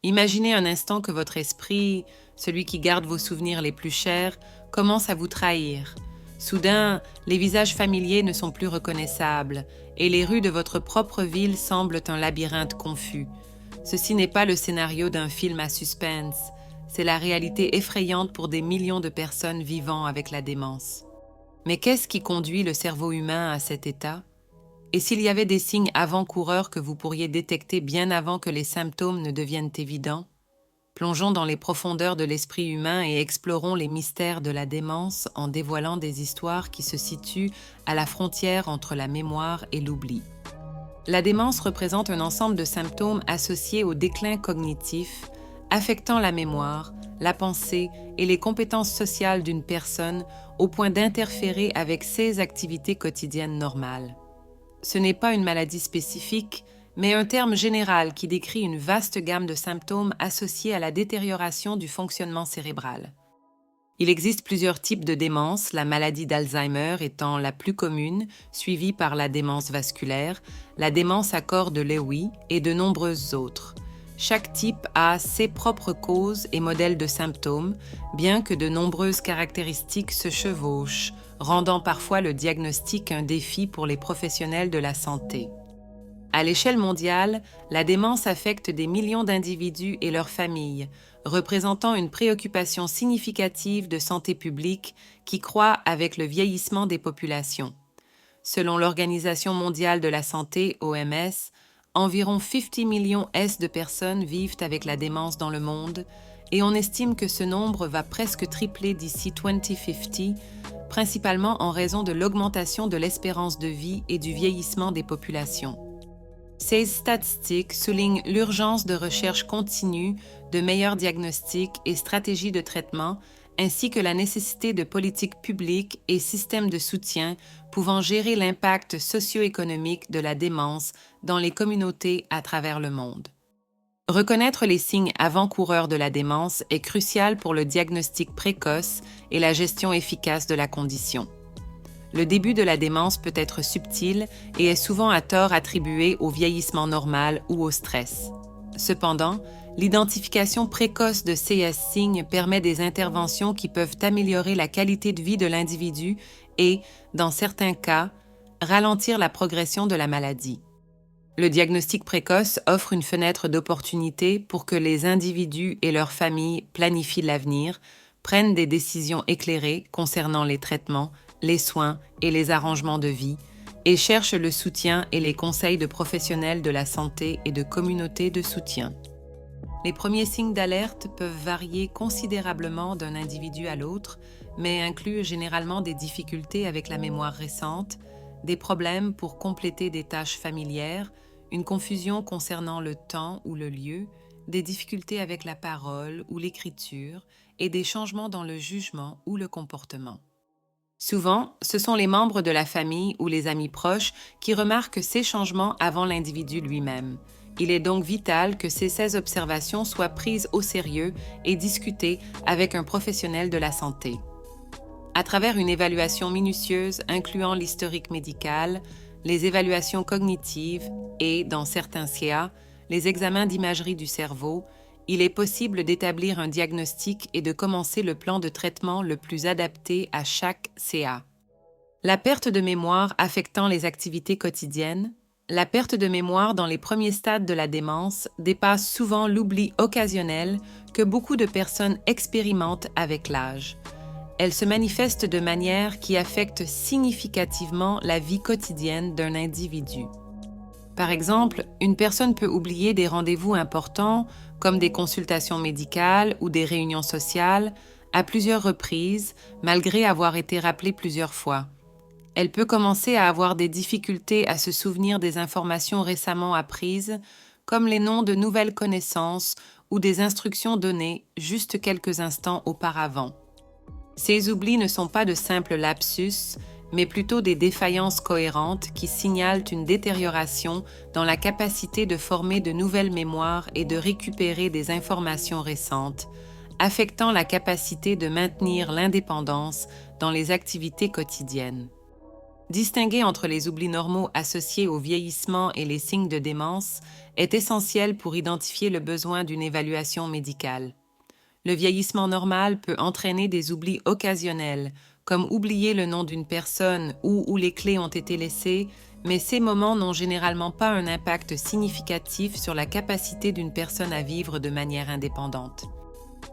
Imaginez un instant que votre esprit, celui qui garde vos souvenirs les plus chers, commence à vous trahir. Soudain, les visages familiers ne sont plus reconnaissables et les rues de votre propre ville semblent un labyrinthe confus. Ceci n'est pas le scénario d'un film à suspense, c'est la réalité effrayante pour des millions de personnes vivant avec la démence. Mais qu'est-ce qui conduit le cerveau humain à cet état? Et s'il y avait des signes avant-coureurs que vous pourriez détecter bien avant que les symptômes ne deviennent évidents? Plongeons dans les profondeurs de l'esprit humain et explorons les mystères de la démence en dévoilant des histoires qui se situent à la frontière entre la mémoire et l'oubli. La démence représente un ensemble de symptômes associés au déclin cognitif, affectant la mémoire, la pensée et les compétences sociales d'une personne au point d'interférer avec ses activités quotidiennes normales. Ce n'est pas une maladie spécifique, mais un terme général qui décrit une vaste gamme de symptômes associés à la détérioration du fonctionnement cérébral. Il existe plusieurs types de démence, la maladie d'Alzheimer étant la plus commune, suivie par la démence vasculaire, la démence à corps de Lewy et de nombreuses autres. Chaque type a ses propres causes et modèles de symptômes, bien que de nombreuses caractéristiques se chevauchent, rendant parfois le diagnostic un défi pour les professionnels de la santé. À l'échelle mondiale, la démence affecte des millions d'individus et leurs familles, représentant une préoccupation significative de santé publique qui croît avec le vieillissement des populations. Selon l'Organisation mondiale de la santé, OMS, environ 50 millions de personnes vivent avec la démence dans le monde et on estime que ce nombre va presque tripler d'ici 2050, principalement en raison de l'augmentation de l'espérance de vie et du vieillissement des populations. Ces statistiques soulignent l'urgence de recherche continue, de meilleurs diagnostics et stratégies de traitement, ainsi que la nécessité de politiques publiques et systèmes de soutien pouvant gérer l'impact socio-économique de la démence dans les communautés à travers le monde. Reconnaître les signes avant-coureurs de la démence est crucial pour le diagnostic précoce et la gestion efficace de la condition. Le début de la démence peut être subtil et est souvent à tort attribué au vieillissement normal ou au stress. Cependant, l'identification précoce de ces signes permet des interventions qui peuvent améliorer la qualité de vie de l'individu et, dans certains cas, ralentir la progression de la maladie. Le diagnostic précoce offre une fenêtre d'opportunité pour que les individus et leurs familles planifient l'avenir, prennent des décisions éclairées concernant les traitements, les soins et les arrangements de vie, et cherchent le soutien et les conseils de professionnels de la santé et de communautés de soutien. Les premiers signes d'alerte peuvent varier considérablement d'un individu à l'autre, mais incluent généralement des difficultés avec la mémoire récente, des problèmes pour compléter des tâches familières, une confusion concernant le temps ou le lieu, des difficultés avec la parole ou l'écriture, et des changements dans le jugement ou le comportement. Souvent, ce sont les membres de la famille ou les amis proches qui remarquent ces changements avant l'individu lui-même. Il est donc vital que ces observations soient prises au sérieux et discutées avec un professionnel de la santé. À travers une évaluation minutieuse incluant l'historique médical, les évaluations cognitives et, dans certains CA, les examens d'imagerie du cerveau, il est possible d'établir un diagnostic et de commencer le plan de traitement le plus adapté à chaque CA. La perte de mémoire affectant les activités quotidiennes. La perte de mémoire dans les premiers stades de la démence dépasse souvent l'oubli occasionnel que beaucoup de personnes expérimentent avec l'âge. Elle se manifeste de manière qui affecte significativement la vie quotidienne d'un individu. Par exemple, une personne peut oublier des rendez-vous importants, comme des consultations médicales ou des réunions sociales, à plusieurs reprises, malgré avoir été rappelée plusieurs fois. Elle peut commencer à avoir des difficultés à se souvenir des informations récemment apprises, comme les noms de nouvelles connaissances ou des instructions données juste quelques instants auparavant. Ces oublis ne sont pas de simples lapsus, mais plutôt des défaillances cohérentes qui signalent une détérioration dans la capacité de former de nouvelles mémoires et de récupérer des informations récentes, affectant la capacité de maintenir l'indépendance dans les activités quotidiennes. Distinguer entre les oublis normaux associés au vieillissement et les signes de démence est essentielle pour identifier le besoin d'une évaluation médicale. Le vieillissement normal peut entraîner des oublis occasionnels, comme oublier le nom d'une personne ou où les clés ont été laissées, mais ces moments n'ont généralement pas un impact significatif sur la capacité d'une personne à vivre de manière indépendante.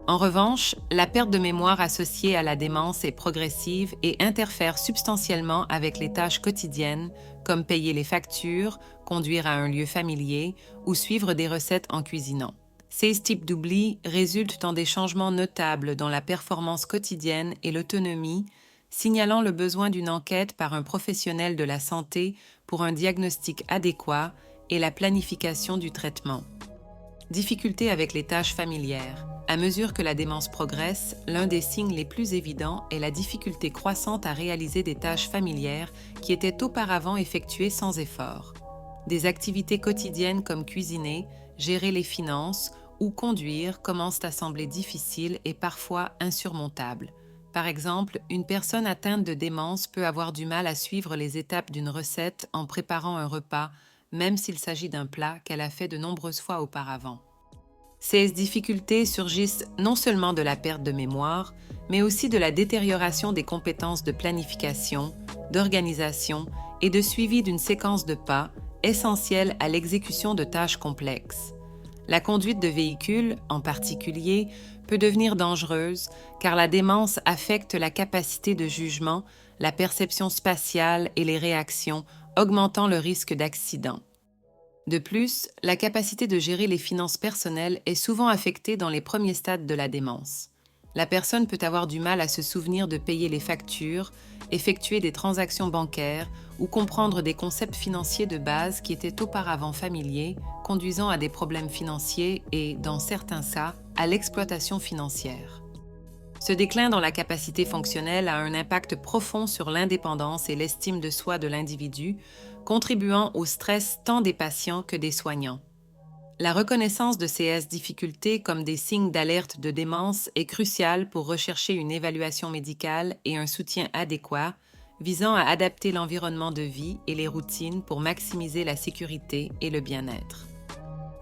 En revanche, la perte de mémoire associée à la démence est progressive et interfère substantiellement avec les tâches quotidiennes, comme payer les factures, conduire à un lieu familier ou suivre des recettes en cuisinant. Ces types d'oublis résultent dans des changements notables dans la performance quotidienne et l'autonomie, signalant le besoin d'une enquête par un professionnel de la santé pour un diagnostic adéquat et la planification du traitement. Difficultés avec les tâches familières. À mesure que la démence progresse, l'un des signes les plus évidents est la difficulté croissante à réaliser des tâches familières qui étaient auparavant effectuées sans effort. Des activités quotidiennes comme cuisiner, gérer les finances ou conduire commencent à sembler difficiles et parfois insurmontables. Par exemple, une personne atteinte de démence peut avoir du mal à suivre les étapes d'une recette en préparant un repas, même s'il s'agit d'un plat qu'elle a fait de nombreuses fois auparavant. Ces difficultés surgissent non seulement de la perte de mémoire, mais aussi de la détérioration des compétences de planification, d'organisation et de suivi d'une séquence de pas essentielle à l'exécution de tâches complexes. La conduite de véhicules, en particulier, peut devenir dangereuse car la démence affecte la capacité de jugement, la perception spatiale et les réactions, augmentant le risque d'accident. De plus, la capacité de gérer les finances personnelles est souvent affectée dans les premiers stades de la démence. La personne peut avoir du mal à se souvenir de payer les factures, effectuer des transactions bancaires ou comprendre des concepts financiers de base qui étaient auparavant familiers, conduisant à des problèmes financiers et, dans certains cas, à l'exploitation financière. Ce déclin dans la capacité fonctionnelle a un impact profond sur l'indépendance et l'estime de soi de l'individu, contribuant au stress tant des patients que des soignants. La reconnaissance de ces difficultés comme des signes d'alerte de démence est cruciale pour rechercher une évaluation médicale et un soutien adéquat, visant à adapter l'environnement de vie et les routines pour maximiser la sécurité et le bien-être.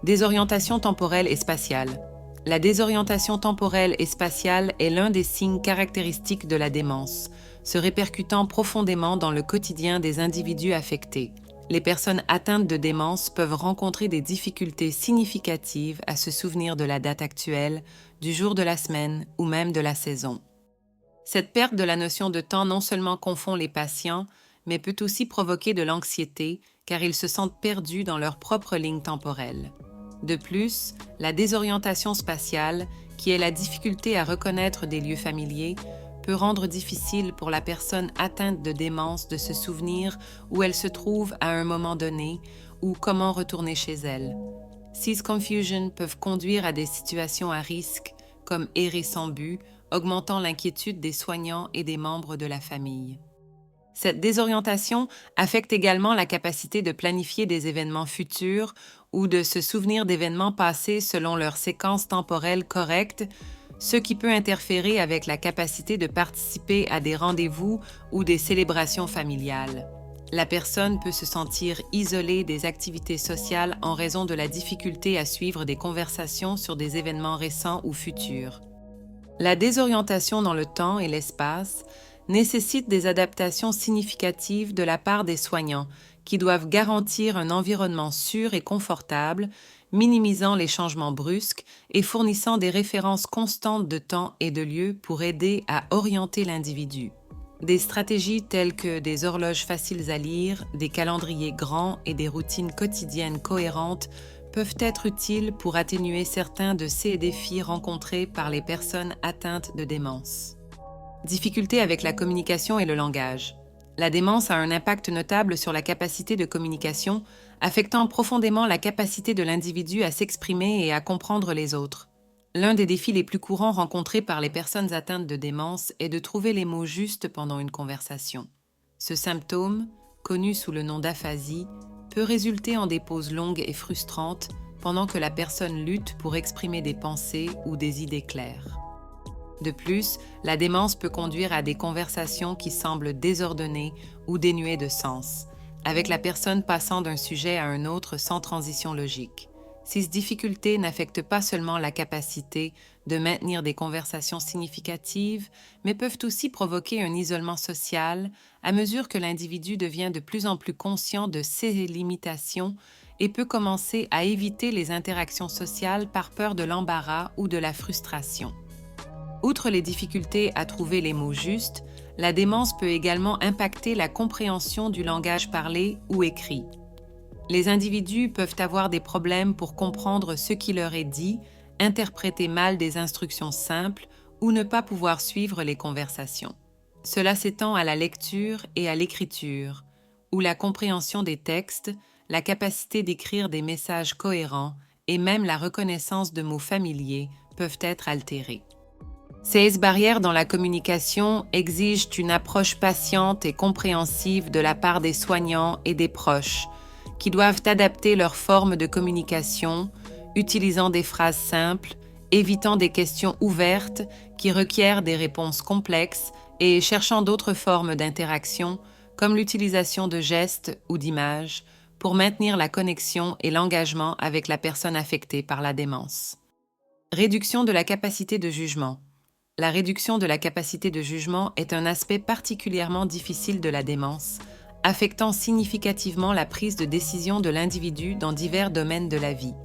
Désorientation temporelle et spatiale. La désorientation temporelle et spatiale est l'un des signes caractéristiques de la démence, se répercutant profondément dans le quotidien des individus affectés. Les personnes atteintes de démence peuvent rencontrer des difficultés significatives à se souvenir de la date actuelle, du jour de la semaine ou même de la saison. Cette perte de la notion de temps non seulement confond les patients, mais peut aussi provoquer de l'anxiété car ils se sentent perdus dans leur propre ligne temporelle. De plus, la désorientation spatiale, qui est la difficulté à reconnaître des lieux familiers, peut rendre difficile pour la personne atteinte de démence de se souvenir où elle se trouve à un moment donné ou comment retourner chez elle. Ces confusions peuvent conduire à des situations à risque, comme errer sans but, augmentant l'inquiétude des soignants et des membres de la famille. Cette désorientation affecte également la capacité de planifier des événements futurs ou de se souvenir d'événements passés selon leur séquence temporelle correcte, ce qui peut interférer avec la capacité de participer à des rendez-vous ou des célébrations familiales. La personne peut se sentir isolée des activités sociales en raison de la difficulté à suivre des conversations sur des événements récents ou futurs. La désorientation dans le temps et l'espace nécessite des adaptations significatives de la part des soignants, qui doivent garantir un environnement sûr et confortable, minimisant les changements brusques et fournissant des références constantes de temps et de lieu pour aider à orienter l'individu. Des stratégies telles que des horloges faciles à lire, des calendriers grands et des routines quotidiennes cohérentes peuvent être utiles pour atténuer certains de ces défis rencontrés par les personnes atteintes de démence. Difficultés avec la communication et le langage. La démence a un impact notable sur la capacité de communication, affectant profondément la capacité de l'individu à s'exprimer et à comprendre les autres. L'un des défis les plus courants rencontrés par les personnes atteintes de démence est de trouver les mots justes pendant une conversation. Ce symptôme, connu sous le nom d'aphasie, peut résulter en des pauses longues et frustrantes pendant que la personne lutte pour exprimer des pensées ou des idées claires. De plus, la démence peut conduire à des conversations qui semblent désordonnées ou dénuées de sens, avec la personne passant d'un sujet à un autre sans transition logique. Ces difficultés n'affectent pas seulement la capacité de maintenir des conversations significatives, mais peuvent aussi provoquer un isolement social à mesure que l'individu devient de plus en plus conscient de ses limitations et peut commencer à éviter les interactions sociales par peur de l'embarras ou de la frustration. Outre les difficultés à trouver les mots justes, la démence peut également impacter la compréhension du langage parlé ou écrit. Les individus peuvent avoir des problèmes pour comprendre ce qui leur est dit, interpréter mal des instructions simples ou ne pas pouvoir suivre les conversations. Cela s'étend à la lecture et à l'écriture, où la compréhension des textes, la capacité d'écrire des messages cohérents et même la reconnaissance de mots familiers peuvent être altérées. Ces barrières dans la communication exigent une approche patiente et compréhensive de la part des soignants et des proches, qui doivent adapter leur forme de communication, utilisant des phrases simples, évitant des questions ouvertes qui requièrent des réponses complexes et cherchant d'autres formes d'interaction, comme l'utilisation de gestes ou d'images, pour maintenir la connexion et l'engagement avec la personne affectée par la démence. Réduction de la capacité de jugement. La réduction de la capacité de jugement est un aspect particulièrement difficile de la démence, affectant significativement la prise de décision de l'individu dans divers domaines de la vie.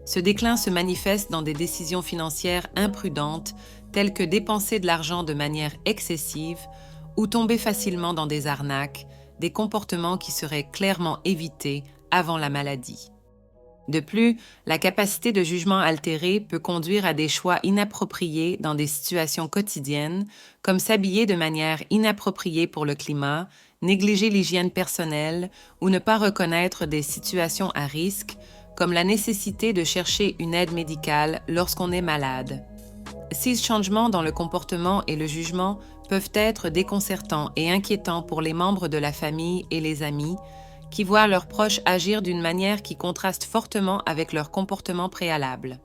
Ce déclin se manifeste dans des décisions financières imprudentes, telles que dépenser de l'argent de manière excessive ou tomber facilement dans des arnaques, des comportements qui seraient clairement évités avant la maladie. De plus, la capacité de jugement altérée peut conduire à des choix inappropriés dans des situations quotidiennes, comme s'habiller de manière inappropriée pour le climat, négliger l'hygiène personnelle ou ne pas reconnaître des situations à risque, comme la nécessité de chercher une aide médicale lorsqu'on est malade. Ces changements dans le comportement et le jugement peuvent être déconcertants et inquiétants pour les membres de la famille et les amis, qui voient leurs proches agir d'une manière qui contraste fortement avec leur comportement préalable.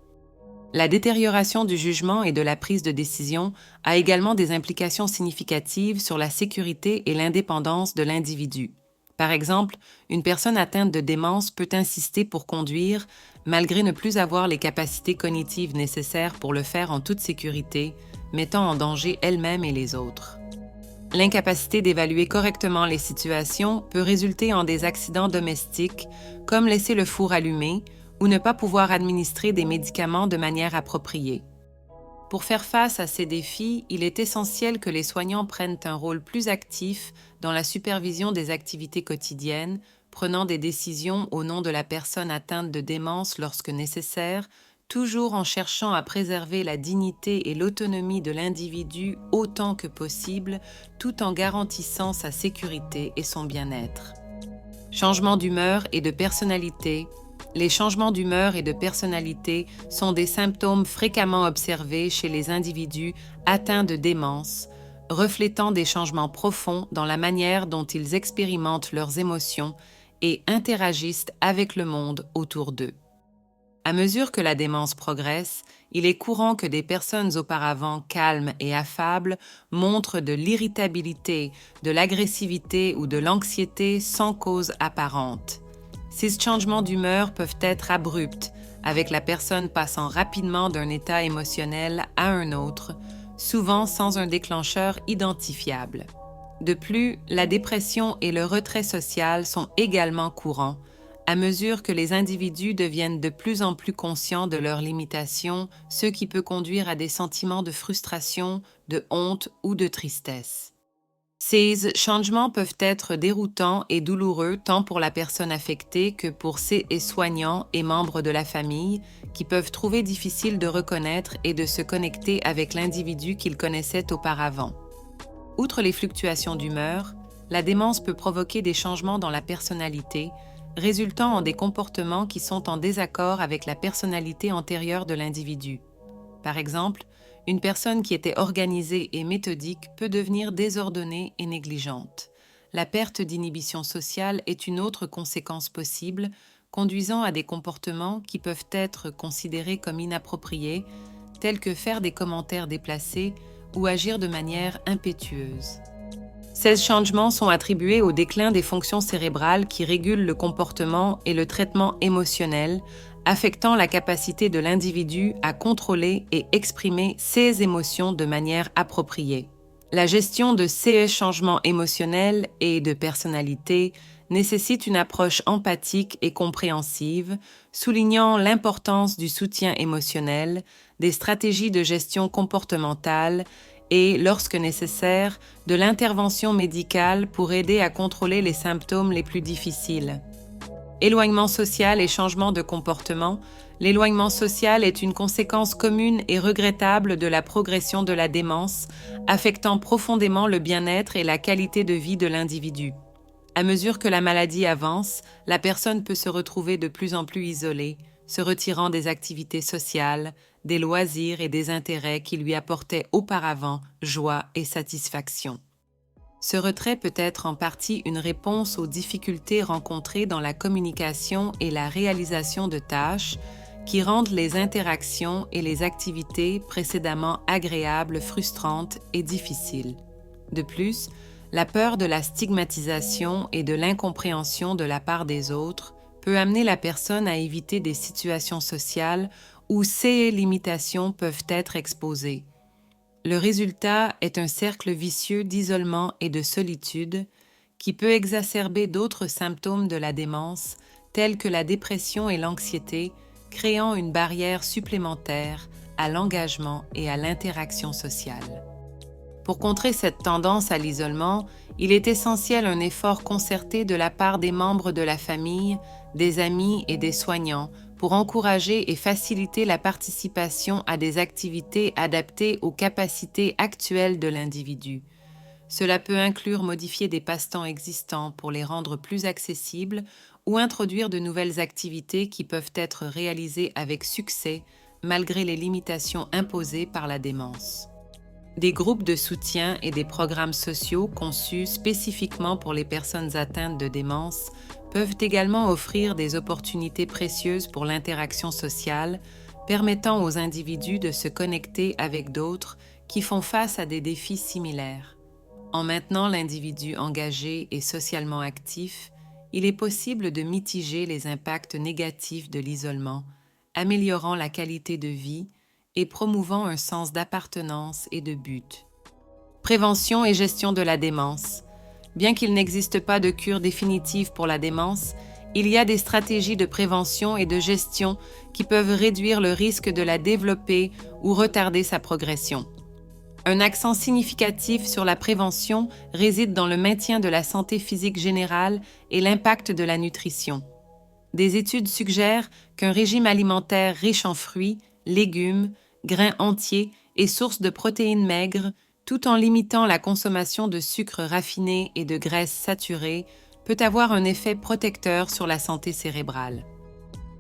La détérioration du jugement et de la prise de décision a également des implications significatives sur la sécurité et l'indépendance de l'individu. Par exemple, une personne atteinte de démence peut insister pour conduire, malgré ne plus avoir les capacités cognitives nécessaires pour le faire en toute sécurité, mettant en danger elle-même et les autres. L'incapacité d'évaluer correctement les situations peut résulter en des accidents domestiques, comme laisser le four allumé ou ne pas pouvoir administrer des médicaments de manière appropriée. Pour faire face à ces défis, il est essentiel que les soignants prennent un rôle plus actif dans la supervision des activités quotidiennes, prenant des décisions au nom de la personne atteinte de démence lorsque nécessaire, toujours en cherchant à préserver la dignité et l'autonomie de l'individu autant que possible, tout en garantissant sa sécurité et son bien-être. Changement d'humeur et de personnalité. Les changements d'humeur et de personnalité sont des symptômes fréquemment observés chez les individus atteints de démence, reflétant des changements profonds dans la manière dont ils expérimentent leurs émotions et interagissent avec le monde autour d'eux. À mesure que la démence progresse, il est courant que des personnes auparavant calmes et affables montrent de l'irritabilité, de l'agressivité ou de l'anxiété sans cause apparente. Ces changements d'humeur peuvent être abrupts, avec la personne passant rapidement d'un état émotionnel à un autre, souvent sans un déclencheur identifiable. De plus, la dépression et le retrait social sont également courants, à mesure que les individus deviennent de plus en plus conscients de leurs limitations, ce qui peut conduire à des sentiments de frustration, de honte ou de tristesse. Ces changements peuvent être déroutants et douloureux tant pour la personne affectée que pour ses soignants et membres de la famille, qui peuvent trouver difficile de reconnaître et de se connecter avec l'individu qu'ils connaissaient auparavant. Outre les fluctuations d'humeur, la démence peut provoquer des changements dans la personnalité, résultant en des comportements qui sont en désaccord avec la personnalité antérieure de l'individu. Par exemple, une personne qui était organisée et méthodique peut devenir désordonnée et négligente. La perte d'inhibition sociale est une autre conséquence possible, conduisant à des comportements qui peuvent être considérés comme inappropriés, tels que faire des commentaires déplacés ou agir de manière impétueuse. Ces changements sont attribués au déclin des fonctions cérébrales qui régulent le comportement et le traitement émotionnel, affectant la capacité de l'individu à contrôler et exprimer ses émotions de manière appropriée. La gestion de ces changements émotionnels et de personnalité nécessite une approche empathique et compréhensive, soulignant l'importance du soutien émotionnel, des stratégies de gestion comportementale et, lorsque nécessaire, de l'intervention médicale pour aider à contrôler les symptômes les plus difficiles. Éloignement social et changement de comportement. L'éloignement social est une conséquence commune et regrettable de la progression de la démence, affectant profondément le bien-être et la qualité de vie de l'individu. À mesure que la maladie avance, la personne peut se retrouver de plus en plus isolée, se retirant des activités sociales, des loisirs et des intérêts qui lui apportaient auparavant joie et satisfaction. Ce retrait peut être en partie une réponse aux difficultés rencontrées dans la communication et la réalisation de tâches qui rendent les interactions et les activités précédemment agréables frustrantes et difficiles. De plus, la peur de la stigmatisation et de l'incompréhension de la part des autres peut amener la personne à éviter des situations sociales où ces limitations peuvent être exposées. Le résultat est un cercle vicieux d'isolement et de solitude qui peut exacerber d'autres symptômes de la démence, tels que la dépression et l'anxiété, créant une barrière supplémentaire à l'engagement et à l'interaction sociale. Pour contrer cette tendance à l'isolement, il est essentiel un effort concerté de la part des membres de la famille, des amis et des soignants pour encourager et faciliter la participation à des activités adaptées aux capacités actuelles de l'individu. Cela peut inclure modifier des passe-temps existants pour les rendre plus accessibles ou introduire de nouvelles activités qui peuvent être réalisées avec succès malgré les limitations imposées par la démence. Des groupes de soutien et des programmes sociaux conçus spécifiquement pour les personnes atteintes de démence peuvent également offrir des opportunités précieuses pour l'interaction sociale, permettant aux individus de se connecter avec d'autres qui font face à des défis similaires. En maintenant l'individu engagé et socialement actif, il est possible de mitiger les impacts négatifs de l'isolement, améliorant la qualité de vie et promouvant un sens d'appartenance et de but. Prévention et gestion de la démence. Bien qu'il n'existe pas de cure définitive pour la démence, il y a des stratégies de prévention et de gestion qui peuvent réduire le risque de la développer ou retarder sa progression. Un accent significatif sur la prévention réside dans le maintien de la santé physique générale et l'impact de la nutrition. Des études suggèrent qu'un régime alimentaire riche en fruits, légumes, grains entiers et sources de protéines maigres, tout en limitant la consommation de sucres raffinés et de graisses saturées, peut avoir un effet protecteur sur la santé cérébrale.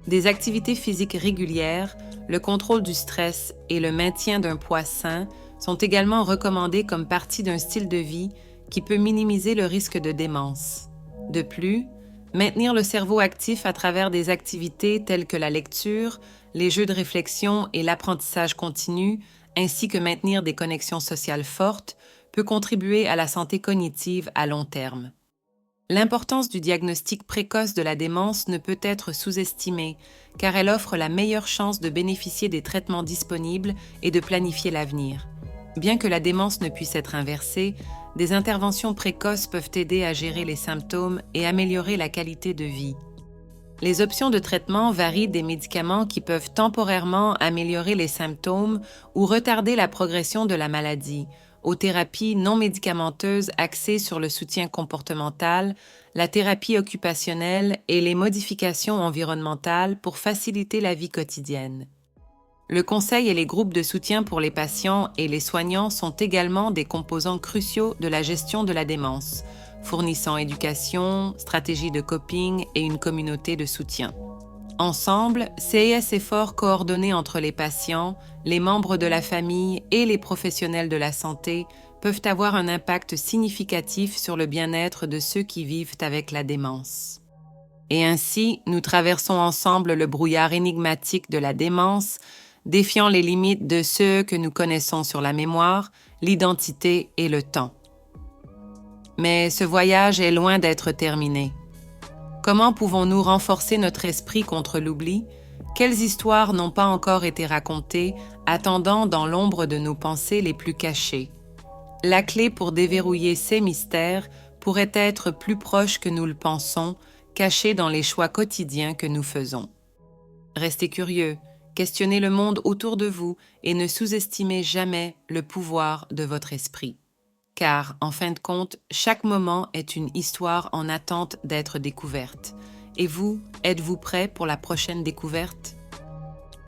Des activités physiques régulières, le contrôle du stress et le maintien d'un poids sain sont également recommandés comme partie d'un style de vie qui peut minimiser le risque de démence. De plus, maintenir le cerveau actif à travers des activités telles que la lecture, les jeux de réflexion et l'apprentissage continu, ainsi que maintenir des connexions sociales fortes, peut contribuer à la santé cognitive à long terme. L'importance du diagnostic précoce de la démence ne peut être sous-estimée, car elle offre la meilleure chance de bénéficier des traitements disponibles et de planifier l'avenir. Bien que la démence ne puisse être inversée, des interventions précoces peuvent aider à gérer les symptômes et améliorer la qualité de vie. Les options de traitement varient des médicaments qui peuvent temporairement améliorer les symptômes ou retarder la progression de la maladie, aux thérapies non médicamenteuses axées sur le soutien comportemental, la thérapie occupationnelle et les modifications environnementales pour faciliter la vie quotidienne. Le conseil et les groupes de soutien pour les patients et les soignants sont également des composants cruciaux de la gestion de la démence, fournissant éducation, stratégies de coping et une communauté de soutien. Ensemble, ces efforts coordonnés entre les patients, les membres de la famille et les professionnels de la santé peuvent avoir un impact significatif sur le bien-être de ceux qui vivent avec la démence. Et ainsi, nous traversons ensemble le brouillard énigmatique de la démence, défiant les limites de ce que nous connaissons sur la mémoire, l'identité et le temps. Mais ce voyage est loin d'être terminé. Comment pouvons-nous renforcer notre esprit contre l'oubli? Quelles histoires n'ont pas encore été racontées, attendant dans l'ombre de nos pensées les plus cachées? La clé pour déverrouiller ces mystères pourrait être plus proche que nous le pensons, cachée dans les choix quotidiens que nous faisons. Restez curieux, questionnez le monde autour de vous et ne sous-estimez jamais le pouvoir de votre esprit. Car, en fin de compte, chaque moment est une histoire en attente d'être découverte. Et vous, êtes-vous prêt pour la prochaine découverte?